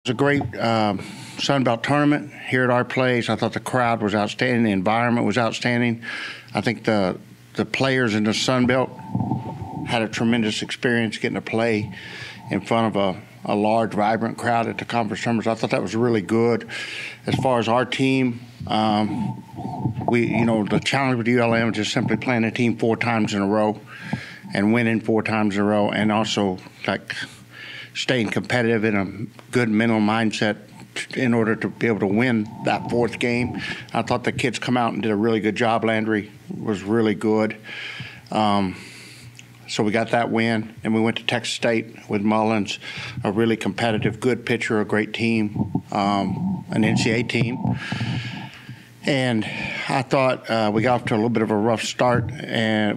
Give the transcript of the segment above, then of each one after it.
It was a great Sun Belt tournament here at our place. I thought the crowd was outstanding. The environment was outstanding. I think the players in the Sun Belt had a tremendous experience getting to play in front of a large, vibrant crowd at the conference tournaments. I thought that was really good. As far as our team, the challenge with ULM is just simply playing a team 4 times in a row and winning 4 times in a row, and also staying competitive in a good mental mindset in order to be able to win that 4th game. I thought the kids come out and did a really good job. Landry was really good. So we got that win, and we went to Texas State with Mullins, a really competitive, good pitcher, a great team, an NCAA team. And I thought we got off to a little bit of a rough start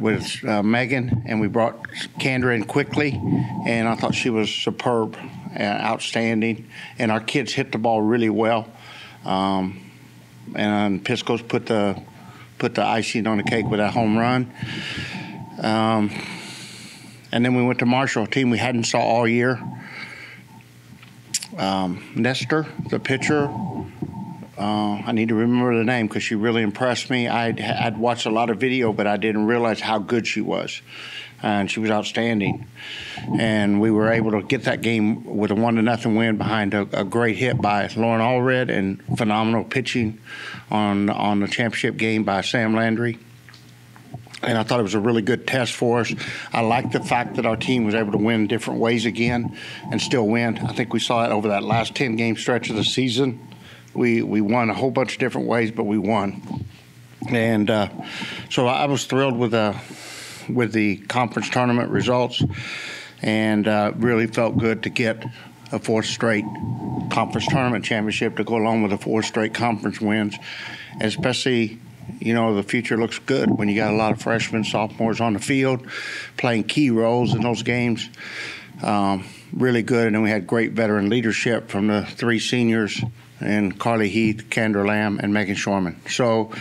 with Megan, and we brought Kendra in quickly, and I thought she was superb, outstanding. And our kids hit the ball really well. And Pisco's put the icing on the cake with that home run. And then we went to Marshall, a team we hadn't saw all year. Nestor, the pitcher, I need to remember the name because she really impressed me. I'd watched a lot of video, but I didn't realize how good she was. And she was outstanding. And we were able to get that game with a 1-0 win behind a great hit by Lauren Allred and phenomenal pitching on the championship game by Sam Landry. And I thought it was a really good test for us. I like the fact that our team was able to win different ways again and still win. I think we saw it over that last 10-game stretch of the season. We won a whole bunch of different ways, but we won. And so I was thrilled with the conference tournament results, and really felt good to get a 4th straight conference tournament championship to go along with the 4 straight conference wins, especially. The future looks good when you got a lot of freshmen, sophomores on the field playing key roles in those games. Really good. And then we had great veteran leadership from the 3 seniors, and Carly Heath, Kendra Lamb, and Megan Shorman. So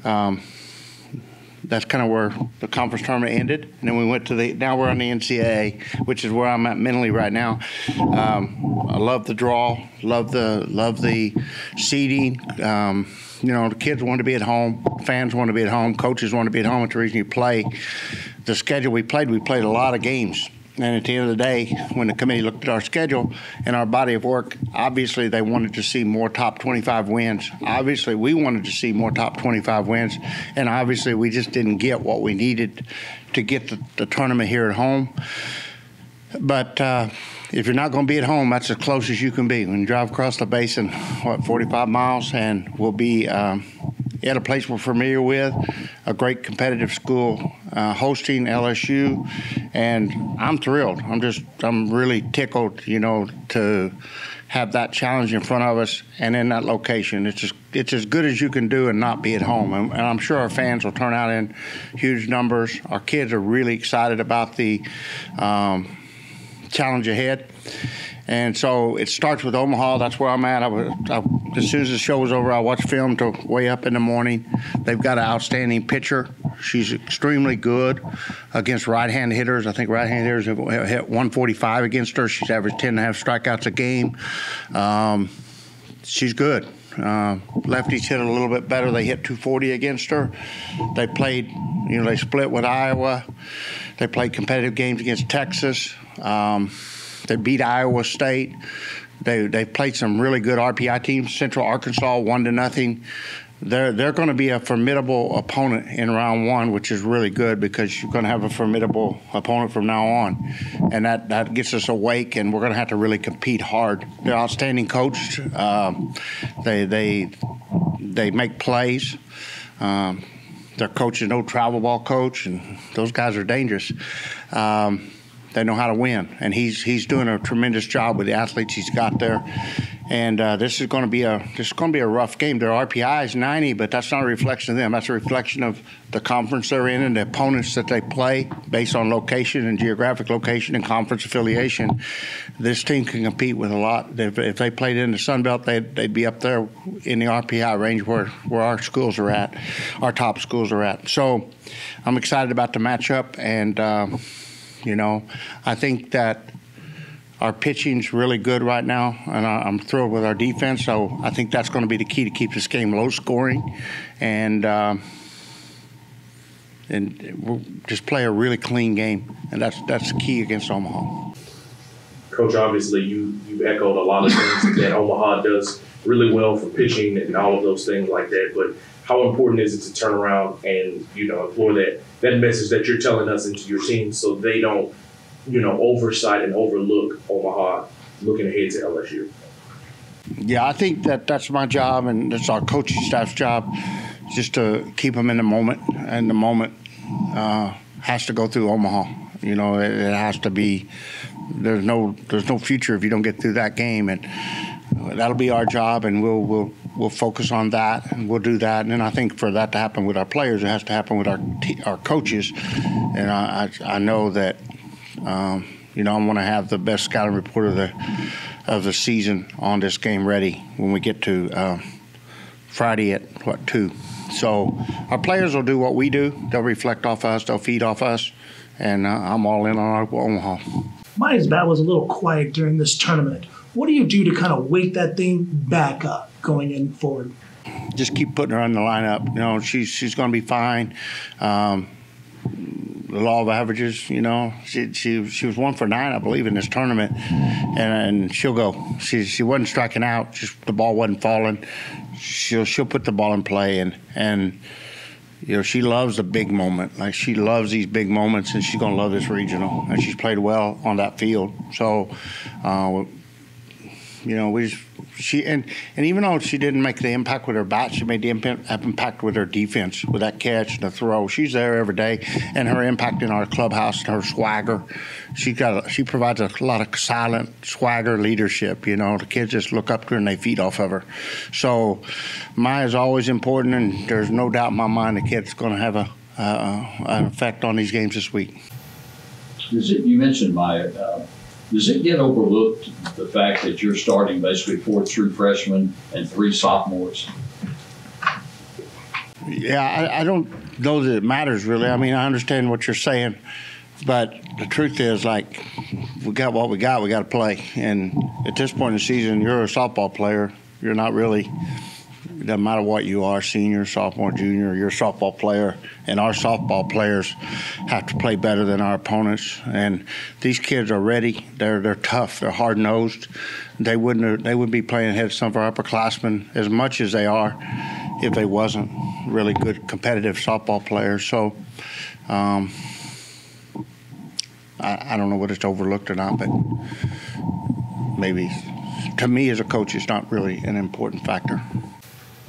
that's kind of where the conference tournament ended. And then we went to now we're on the NCAA, which is where I'm at mentally right now. I love the draw, love the seeding. The kids want to be at home, fans want to be at home, coaches want to be at home. It's the reason you play. The schedule we played a lot of games. And at the end of the day, when the committee looked at our schedule and our body of work, obviously they wanted to see more top 25 wins. Obviously, we wanted to see more top 25 wins. And obviously, we just didn't get what we needed to get the tournament here at home. But if you're not going to be at home, that's as close as you can be. When you drive across the basin, 45 miles, and we'll be at a place we're familiar with, a great competitive school, hosting LSU, and I'm thrilled. I'm really tickled, to have that challenge in front of us and in that location. It's as good as you can do and not be at home. And I'm sure our fans will turn out in huge numbers. Our kids are really excited about the challenge ahead. And so it starts with Omaha. That's where I'm at. As soon as the show was over, I watched film till way up in the morning. They've got an outstanding pitcher. She's extremely good against right-hand hitters. I think right-hand hitters have hit 145 against her. She's averaged 10.5 strikeouts a game. She's good. Lefties hit a little bit better. They hit 240 against her. They played, they split with Iowa. They played competitive games against Texas. They beat Iowa State. They played some really good RPI teams. Central Arkansas 1-0. They're going to be a formidable opponent in round 1, which is really good because you're going to have a formidable opponent from now on, and that gets us awake. And we're going to have to really compete hard. They're outstanding coached. They make plays. Their coach is no travel ball coach, and those guys are dangerous. They know how to win, and he's doing a tremendous job with the athletes he's got there. And this is going to be a rough game. Their RPI is 90, but that's not a reflection of them. That's a reflection of the conference they're in and the opponents that they play based on location and geographic location and conference affiliation. This team can compete with a lot. If they played in the Sun Belt, they'd be up there in the RPI range where our schools are at, our top schools are at. So I'm excited about the matchup, and I think that our pitching's really good right now, and I'm thrilled with our defense. So I think that's going to be the key to keep this game low scoring, and we'll just play a really clean game, and that's the key against Omaha. Coach, obviously you echoed a lot of things that Omaha does really well for pitching and all of those things like that. But how important is it to turn around and employ that message that you're telling us into your team so they don't oversight and overlook Omaha looking ahead to LSU? Yeah, I think that's my job, and that's our coaching staff's job, just to keep them in the moment, and the moment has to go through Omaha. It has to be. There's no future if you don't get through that game, and that'll be our job, and we'll focus on that, and we'll do that. And then I think for that to happen with our players, it has to happen with our coaches. And I know that I want to have the best scouting report of the season on this game ready when we get to Friday at 2. So our players will do what we do. They'll reflect off us. They'll feed off us. And I'm all in on our Omaha. Maya's bat was a little quiet during this tournament. What do you do to kind of wake that thing back up going in forward? Just keep putting her on the lineup. She's going to be fine. The law of averages, she was 1 for 9, I believe, in this tournament, and she'll go. She wasn't striking out, just the ball wasn't falling. She'll put the ball in play, and she loves the big moment. Like, she loves these big moments, and she's going to love this regional. And she's played well on that field. So, and even though she didn't make the impact with her bat, she made the impact with her defense, with that catch and the throw. She's there every day, and her impact in our clubhouse, her swagger. She provides a lot of silent swagger leadership. The kids just look up to her and they feed off of her. So Maya's always important, and there's no doubt in my mind the kid's going to have an effect on these games this week. You mentioned Maya. Does it get overlooked, the fact that you're starting basically 4 true freshmen and 3 sophomores? Yeah, I don't know that it matters, really. I mean, I understand what you're saying, but the truth is, like, we got what we got. We got to play. And at this point in the season, you're a softball player. You're not really – it doesn't matter what you are, senior, sophomore, junior, you're a softball player. And our softball players have to play better than our opponents. And these kids are ready. They're tough. They're hard-nosed. They wouldn't be playing ahead of some of our upperclassmen as much as they are if they wasn't really good competitive softball players. So I don't know whether it's overlooked or not, but maybe to me as a coach, it's not really an important factor.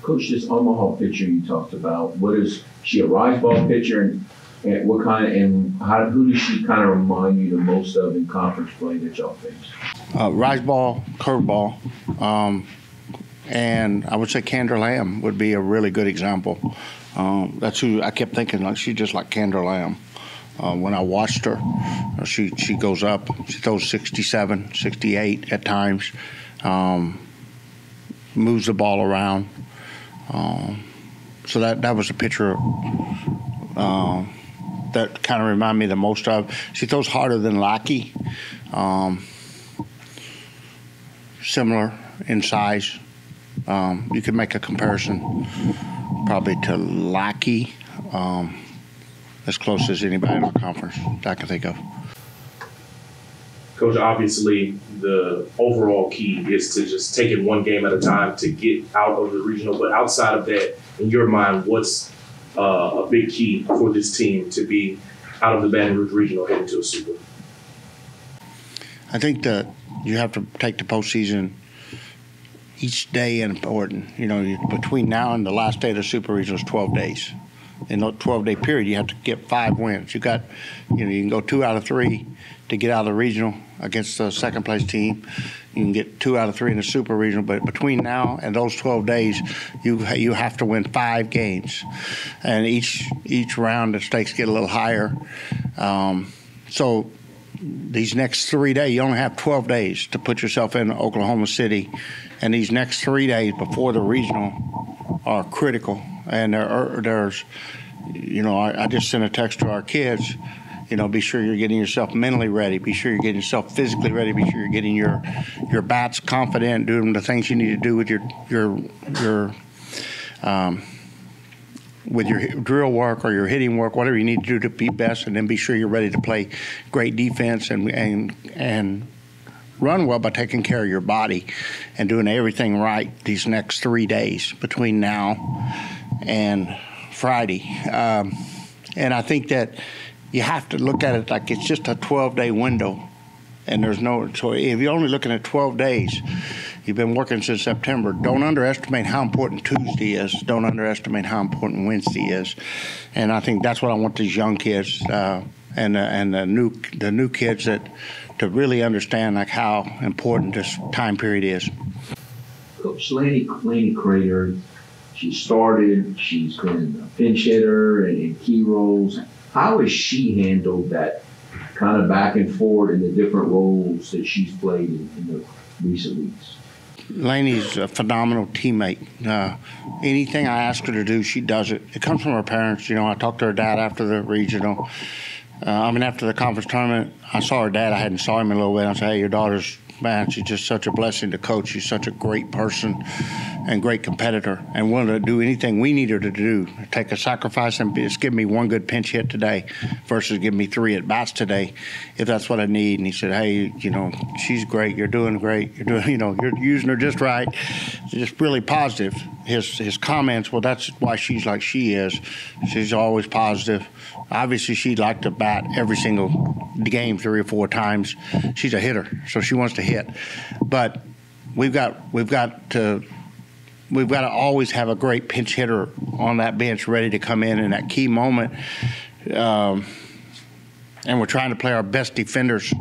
Coach, this Omaha pitcher you talked about, is she a rise ball pitcher, and what kind of, and who does she kind of remind you the most of in conference play that y'all face? Rise ball, curveball, and I would say Kendra Lamb would be a really good example. That's who I kept thinking, like, she's just like Kendra Lamb. When I watched her, she goes up, she throws 67, 68 at times, moves the ball around. So that was a pitcher that kind of reminded me the most of. She throws harder than Lackey, similar in size. You could make a comparison probably to Lackey, as close as anybody in our conference that I can think of. Coach, obviously the overall key is to just take it one game at a time to get out of the regional. But outside of that, in your mind, what's a big key for this team to be out of the Baton Rouge Regional heading to a Super? I think that you have to take the postseason each day important. Between now and the last day of the Super Regional is 12 days. In that 12-day period, you have to get 5 wins. You can go 2 out of 3 to get out of the regional against the second-place team. You can get 2 out of 3 in the Super Regional, but between now and those 12 days, you have to win 5 games, and each round the stakes get a little higher. So these next 3 days, you only have 12 days to put yourself in Oklahoma City, and these next 3 days before the regional are critical. And there's, I just sent a text to our kids. be sure you're getting yourself mentally ready. Be sure you're getting yourself physically ready. Be sure you're getting your bats confident, doing the things you need to do with your drill work or your hitting work, whatever you need to do to be best, and then be sure you're ready to play great defense and run well by taking care of your body and doing everything right these next 3 days between now and Friday. And I think that you have to look at it like it's just a 12-day window, and so if you're only looking at 12 days, you've been working since September. Don't underestimate how important Tuesday is. Don't underestimate how important Wednesday is. And I think that's what I want these young kids and the new kids to really understand like how important this time period is. Coach Laney Crater, she's been a pinch hitter and in key roles. How has she handled that kind of back and forth in the different roles that she's played in the recent weeks? Laney's a phenomenal teammate. Anything I ask her to do, she does it. It comes from her parents. I talked to her dad after the regional. After the conference tournament, I saw her dad. I hadn't saw him in a little bit. I said, hey, your daughter's, man, she's just such a blessing to coach. She's such a great person and great competitor and willing to do anything we need her to do. Take a sacrifice and just give me one good pinch hit today versus give me 3 at-bats today if that's what I need. And he said, hey, she's great. You're doing great. You're using her just right. Just really positive. His comments, well, that's why she's like she is. She's always positive. Obviously, she'd like to bat every single game 3 or 4 times. She's a hitter, so she wants to hit. But we've got to always have a great pinch hitter on that bench ready to come in that key moment. And we're trying to play our best defenders.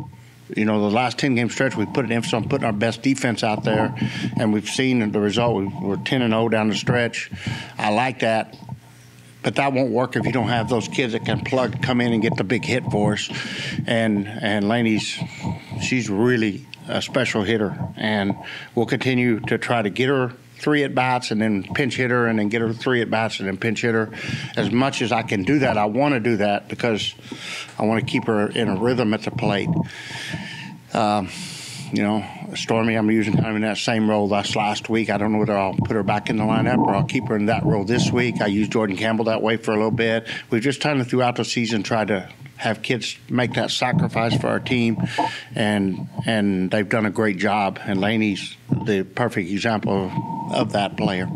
The last 10-game stretch, we put an emphasis on putting our best defense out there, and we've seen the result. We're 10-0 down the stretch. I like that. But that won't work if you don't have those kids that can come in and get the big hit for us. And Laney's, she's really a special hitter, and we'll continue to try to get her 3 at-bats and then pinch hit her and then get her 3 at-bats and then pinch hit her. As much as I can do that, I want to do that because I want to keep her in a rhythm at the plate. Stormy, I'm using kind of in that same role last week. I don't know whether I'll put her back in the lineup or I'll keep her in that role this week. I used Jordan Campbell that way for a little bit. We've just kind of throughout the season tried to have kids make that sacrifice for our team, and they've done a great job. And Laney's the perfect example of that player.